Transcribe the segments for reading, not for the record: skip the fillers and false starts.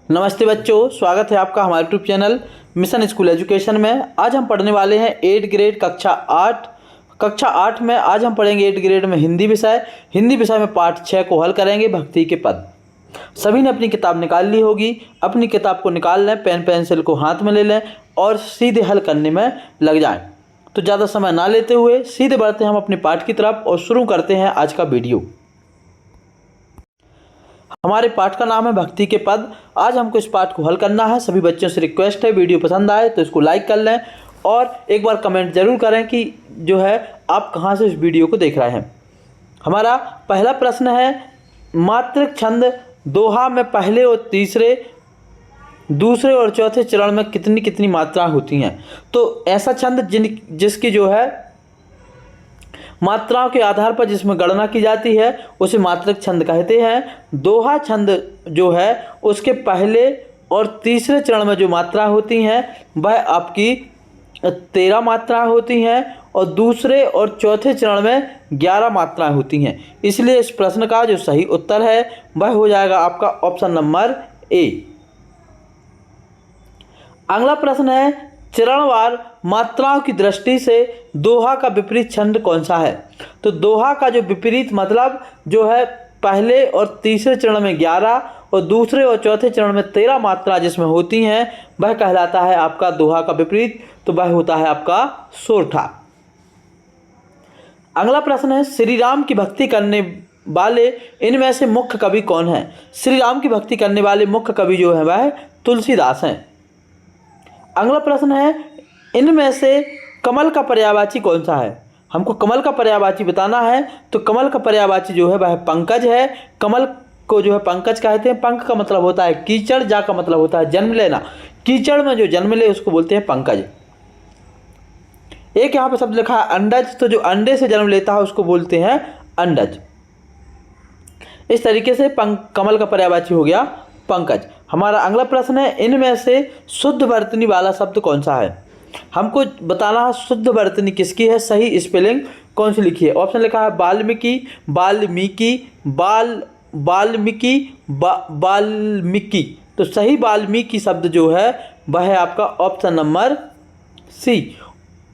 नमस्ते बच्चों, स्वागत है आपका हमारे YouTube channel mission school education में। आज हम पढ़ने वाले हैं 8 ग्रेड कक्षा 8 में। आज हम पढ़ेंगे 8 ग्रेड में हिंदी विषय में पाठ 6 को हल करेंगे, भक्ति के पद। सभी ने अपनी किताब निकाल ली होगी। अपनी किताब को निकाल लें, पेन पेंसिल को हाथ में ले लें और सीधे हल करने में लग जाएं। तो ज़्यादा समय ना लेते हुए सीधे बढ़ते हैं हम अपने पाठ की तरफ और शुरू करते हैं आज का वीडियो। हमारे पाठ का नाम है भक्ति के पद। आज हमको इस पाठ को हल करना है। सभी बच्चों से रिक्वेस्ट है, वीडियो पसंद आए तो इसको लाइक कर लें और एक बार कमेंट जरूर करें कि जो है आप कहाँ से इस वीडियो को देख रहे हैं। हमारा पहला प्रश्न है, मात्रक छंद दोहा में पहले और तीसरे, दूसरे और चौथे चरण में कितनी कितनी मात्रा होती हैं। तो ऐसा छंद जिसकी जो है मात्राओं के आधार पर जिसमें गणना की जाती है उसे मात्रक छंद कहते हैं। दोहा छंद जो है उसके पहले और तीसरे चरण में जो मात्रा होती हैं वह आपकी 13 मात्रा होती हैं और दूसरे और चौथे चरण में 11 मात्राएं होती हैं। इसलिए इस प्रश्न का जो सही उत्तर है वह हो जाएगा आपका ऑप्शन नंबर ए। अगला प्रश्न है, चरणवार मात्राओं की दृष्टि से दोहा का विपरीत छंद कौन सा है। तो दोहा का जो विपरीत मतलब जो है पहले और तीसरे चरण में 11 और दूसरे और चौथे चरण में 13 मात्रा जिसमें होती हैं वह कहलाता है आपका दोहा का विपरीत। तो वह होता है आपका सोरठा। अगला प्रश्न है, श्री राम की भक्ति करने वाले इनमें से मुख्य कवि कौन है। श्री राम की भक्ति करने वाले मुख्य कवि जो है वह तुलसीदास हैं। अगला प्रश्न है, इनमें से कमल का पर्यायवाची कौन सा है। हमको कमल का पर्यायवाची बताना है। तो कमल का पर्यायवाची जो है वह पंकज है। कमल को जो है पंकज कहते हैं। पंख का मतलब होता है कीचड़, जा का मतलब होता है जन्म लेना। कीचड़ में जो जन्म ले उसको बोलते हैं पंकज। एक यहाँ पे शब्द लिखा है अंडज, तो जो अंडे से जन्म लेता है उसको बोलते हैं अंडज। इस तरीके से कमल का पर्यायवाची हो गया पंकज। हमारा अगला प्रश्न है, इनमें से शुद्ध वर्तनी वाला शब्द कौन सा है। हमको बताना है शुद्ध वर्तनी किसकी है, सही स्पेलिंग कौन सी लिखी है। ऑप्शन लिखा है वाल्मीकि, वाल्मीकि। तो सही वाल्मीकि शब्द जो है वह है आपका ऑप्शन नंबर सी।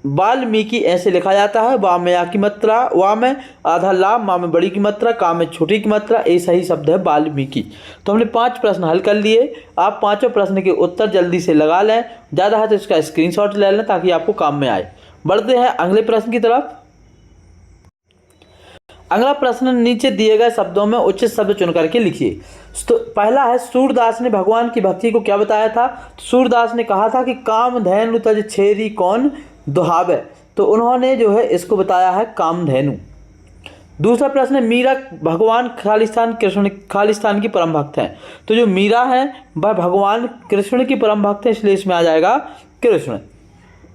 वाल्मीकि ऐसे लिखा जाता है, वा में या की मात्रा, वा में आधा लाम, मा में बड़ी की मात्रा, का में छोटी की मात्रा, ये सही शब्द है वाल्मीकि। तो हमने 5 प्रश्न हल कर लिए। आप पांचों प्रश्न के उत्तर जल्दी से लगा लें, ज़्यादा है तो इसका स्क्रीनशॉट ले लें ताकि आपको काम में आए। बढ़ते हैं अगले प्रश्न की तरफ। अगला प्रश्न, नीचे दिए गए शब्दों में उचित शब्द चुन करके लिखिए। तो पहला है, सूरदास ने भगवान की भक्ति को क्या बताया था। सूरदास ने कहा था कि कामधेनु तज छेरी कौन दुहावे। तो उन्होंने जो है इसको बताया है कामधेनु। दूसरा प्रश्न है, मीरा भगवान खालिस्तान की परम भक्त हैं। तो जो मीरा है वह भगवान कृष्ण की परम भक्त है, इसलिए इसमें आ जाएगा कृष्ण।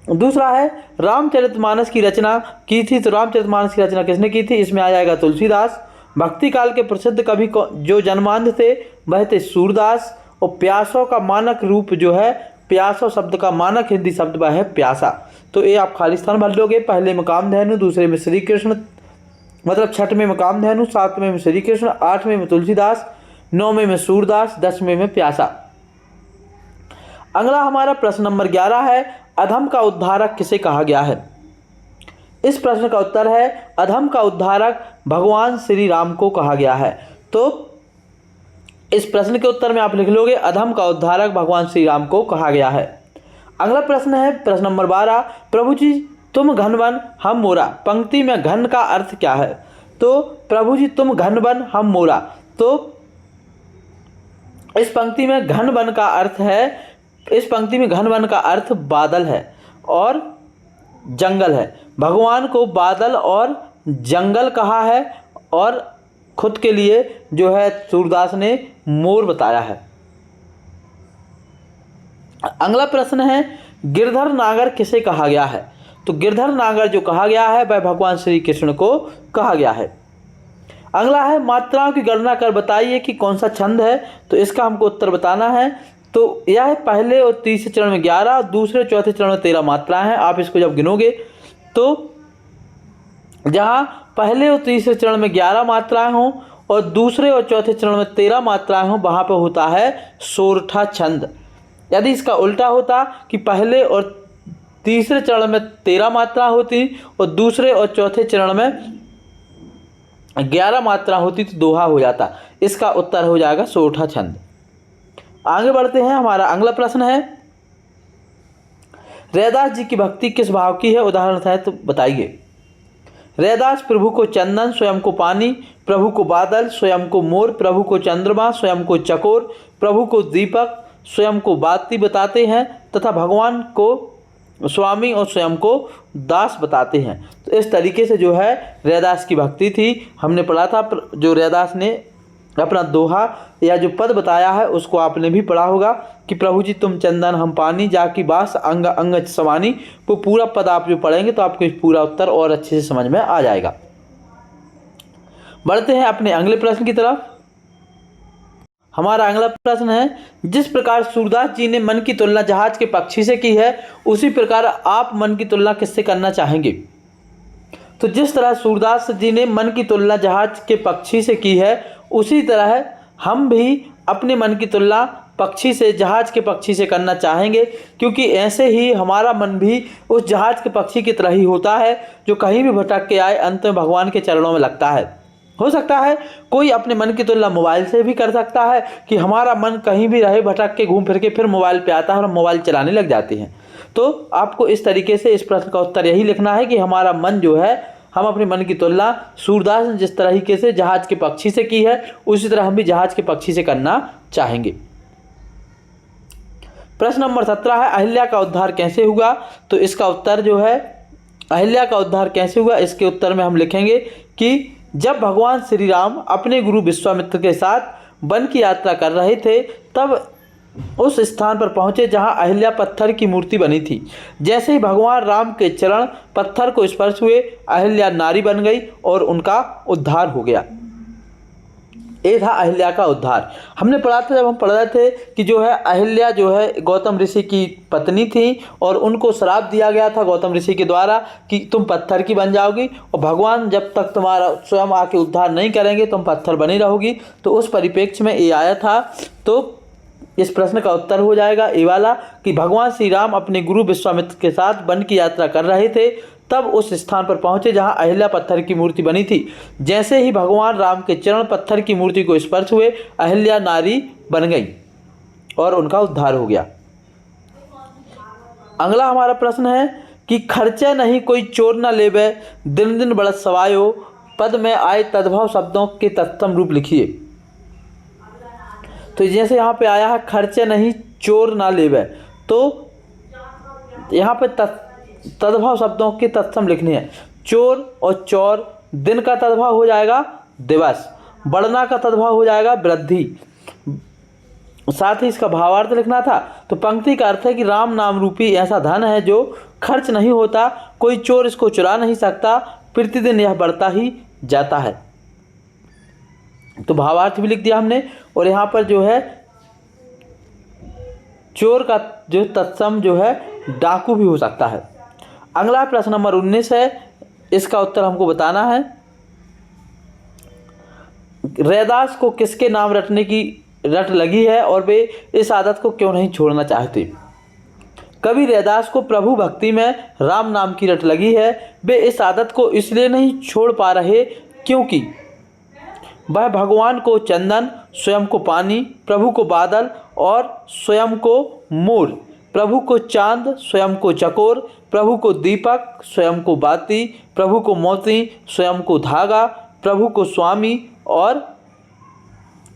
दूसरा है, रामचरितमानस की रचना की थी। तो रामचरितमानस की रचना किसने की थी, इसमें आ जाएगा तुलसीदास। भक्ति काल के प्रसिद्ध कवि जो जन्मांध थे वह थे सूरदास। और प्यासों का मानक रूप जो है, प्यासों शब्द का मानक हिंदी शब्द वह है प्यासा। तो ये आप खालिस्तान भर लोगे। पहले में कामधेनु, दूसरे में श्री कृष्ण, मतलब 6वें में कामधेनु, 7वें में श्री कृष्ण, 8वें में तुलसीदास, 9वें में सूरदास, 10वें में प्यासा। अगला हमारा प्रश्न नंबर 11 है, अधम का उद्धारक किसे कहा गया है। इस प्रश्न का उत्तर है, अधम का उद्धारक भगवान श्री राम को कहा गया है। तो इस प्रश्न के उत्तर में आप लिख लोगे, अधम का उद्धारक भगवान श्री राम को कहा गया है। अगला प्रश्न है प्रश्न नंबर 12, प्रभु जी तुम घनवन हम मोरा। पंक्ति में घन का अर्थ क्या है। तो प्रभु जी तुम घनवन हम मोरा। तो इस पंक्ति में घनवन का अर्थ है, इस पंक्ति में घनवन का अर्थ बादल है और जंगल है। भगवान को बादल और जंगल कहा है और खुद के लिए जो है सूरदास ने मोर बताया है। अगला प्रश्न है, गिरधर नागर किसे कहा गया है। तो गिरधर नागर जो कहा गया है वह भगवान श्री कृष्ण को कहा गया है। अगला है, मात्राओं की गणना कर बताइए कि कौन सा छंद है। तो इसका हमको उत्तर बताना है। तो यह है पहले और तीसरे चरण में 11, दूसरे चौथे चरण में 13 मात्राएं हैं। आप इसको जब गिनोगे तो जहाँ पहले और तीसरे चरण में 11 मात्राएं हों और दूसरे और चौथे चरण में 13 मात्राएं हों, वहाँ पर होता है सोरठा छंद। यदि इसका उल्टा होता कि पहले और तीसरे चरण में 13 मात्रा होती और दूसरे और चौथे चरण में 11 मात्रा होती तो दोहा हो जाता। इसका उत्तर हो जाएगा सोरठा छंद। आगे बढ़ते हैं। हमारा अगला प्रश्न है, रैदास जी की भक्ति किस भाव की है, उदाहरण है तो बताइए। रैदास प्रभु को चंदन, स्वयं को पानी, प्रभु को बादल, स्वयं को मोर, प्रभु को चंद्रमा, स्वयं को चकोर, प्रभु को दीपक, स्वयं को बाती बताते हैं तथा भगवान को स्वामी और स्वयं को दास बताते हैं। तो इस तरीके से जो है रैदास की भक्ति थी। हमने पढ़ा था जो रैदास ने अपना दोहा या जो पद बताया है उसको आपने भी पढ़ा होगा कि प्रभु जी तुम चंदन हम पानी, जाकी बास अंग अंग समानी। वो पूरा पद आप जो पढ़ेंगे तो आपको पूरा उत्तर और अच्छे से समझ में आ जाएगा। बढ़ते हैं अपने अगले प्रश्न की तरफ। हमारा अगला प्रश्न है, जिस प्रकार सूरदास जी ने मन की तुलना जहाज के पक्षी से की है उसी प्रकार आप मन की तुलना किससे करना चाहेंगे। तो जिस तरह सूरदास जी ने मन की तुलना जहाज के पक्षी से की है उसी तरह हम भी अपने मन की तुलना पक्षी से, जहाज के पक्षी से करना चाहेंगे, क्योंकि ऐसे ही हमारा मन भी उस जहाज के पक्षी की तरह ही होता है जो कहीं भी भटक के आए अंत में भगवान के चरणों में लगता है। हो सकता है कोई अपने मन की तुलना मोबाइल से भी कर सकता है कि हमारा मन कहीं भी रहे भटक के घूम फिर के फिर मोबाइल पे आता है और हम मोबाइल चलाने लग जाते हैं। तो आपको इस तरीके से इस प्रश्न का उत्तर यही लिखना है कि हमारा मन जो है, हम अपने मन की तुलना सूरदास ने जिस तरीके से जहाज के पक्षी से की है उसी तरह हम भी जहाज के पक्षी से करना चाहेंगे। प्रश्न नंबर 17 है, अहिल्या का उद्धार कैसे हुआ। तो इसका उत्तर जो है अहिल्या का उद्धार कैसे हुआ, इसके उत्तर में हम लिखेंगे कि जब भगवान श्री राम अपने गुरु विश्वामित्र के साथ वन की यात्रा कर रहे थे तब उस स्थान पर पहुंचे जहां अहिल्या पत्थर की मूर्ति बनी थी। जैसे ही भगवान राम के चरण पत्थर को स्पर्श हुए अहिल्या नारी बन गई और उनका उद्धार हो गया। ये था अहिल्या का उद्धार। हमने पढ़ा था, जब हम पढ़ रहे थे कि जो है अहिल्या जो है गौतम ऋषि की पत्नी थी और उनको श्राप दिया गया था गौतम ऋषि के द्वारा कि तुम पत्थर की बन जाओगी और भगवान जब तक तुम्हारा स्वयं आके उद्धार नहीं करेंगे तुम पत्थर बनी रहोगी। तो उस परिप्रेक्ष्य में ये आया था। तो इस प्रश्न का उत्तर हो जाएगा ये वाला कि भगवान श्री राम अपने गुरु विश्वामित्र के साथ वन की यात्रा कर रहे थे तब उस स्थान पर पहुंचे जहां अहिल्या पत्थर की मूर्ति बनी थी। जैसे ही भगवान राम के चरण पत्थर की मूर्ति को स्पर्श हुए अहिल्या नारी बन गई और उनका उद्धार हो गया। अगला हमारा प्रश्न है कि खर्चा नहीं कोई चोर न लेवे, दिन दिन बढ़त सवायो, पद में आए तद्भव शब्दों के तत्सम रूप लिखिए। तो जैसे यहाँ पे आया है खर्चा नहीं चोर ना लेवे, तो यहाँ पे तद्भव शब्दों के तत्सम लिखने हैं। चोर और चौर, दिन का तद्भव हो जाएगा दिवस, बढ़ना का तद्भव हो जाएगा वृद्धि। साथ ही इसका भावार्थ लिखना था। तो पंक्ति का अर्थ है कि राम नाम रूपी ऐसा धन है जो खर्च नहीं होता, कोई चोर इसको चुरा नहीं सकता, प्रतिदिन यह बढ़ता ही जाता है। तो भावार्थ भी लिख दिया हमने। और यहाँ पर जो है चोर का जो तत्सम जो है डाकू भी हो सकता है। अगला प्रश्न नंबर 19 है, इसका उत्तर हमको बताना है। रैदास को किसके नाम रटने की रट लगी है और वे इस आदत को क्यों नहीं छोड़ना चाहते। कवि रैदास को प्रभु भक्ति में राम नाम की रट लगी है। वे इस आदत को इसलिए नहीं छोड़ पा रहे क्योंकि वह भगवान को चंदन, स्वयं को पानी, प्रभु को बादल और स्वयं को मोर, प्रभु को चांद, स्वयं को चकोर, प्रभु को दीपक, स्वयं को बाती, प्रभु को मोती, स्वयं को धागा, प्रभु को स्वामी और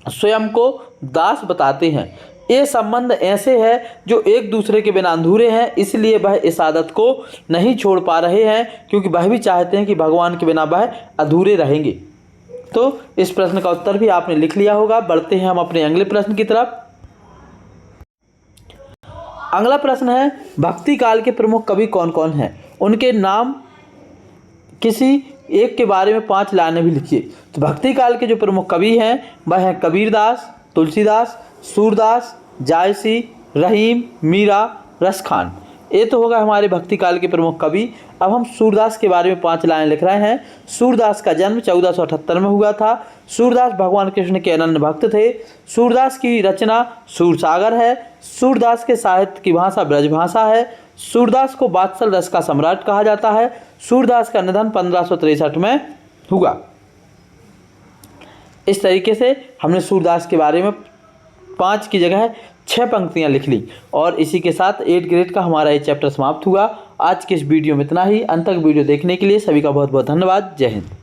स्वयं को दास बताते हैं। ये संबंध ऐसे हैं जो एक दूसरे के बिना अधूरे हैं, इसलिए वह इस आदत को नहीं छोड़ पा रहे हैं क्योंकि वह भी चाहते हैं कि भगवान के बिना वह अधूरे रहेंगे। तो इस प्रश्न का उत्तर भी आपने लिख लिया होगा। बढ़ते हैं हम अपने अगले प्रश्न की तरफ। अगला प्रश्न है, भक्ति काल के प्रमुख कवि कौन कौन हैं, उनके नाम किसी एक के बारे में 5 लाइनें भी लिखिए। तो भक्ति काल के जो प्रमुख कवि हैं वह हैं कबीरदास, तुलसीदास, सूरदास, जायसी, रहीम, मीरा, रसखान। ये तो होगा हमारे भक्ति काल के प्रमुख कवि। अब हम सूरदास के बारे में 5 लाइन लिख रहे हैं। सूरदास का जन्म 1478 में हुआ था। सूरदास भगवान कृष्ण के अनन्य भक्त थे। सूरदास की रचना सूरसागर है। सूरदास के साहित्य की भाषा ब्रज भाषा है। सूरदास को वात्सल रस का सम्राट कहा जाता है। सूरदास का निधन 1563 में हुआ। इस तरीके से हमने सूरदास के बारे में 5 की जगह 6 पंक्तियां लिख ली और इसी के साथ 8 ग्रेड का हमारा ये चैप्टर समाप्त हुआ। आज के इस वीडियो में इतना ही। अंत तक वीडियो देखने के लिए सभी का बहुत बहुत धन्यवाद। जय हिंद।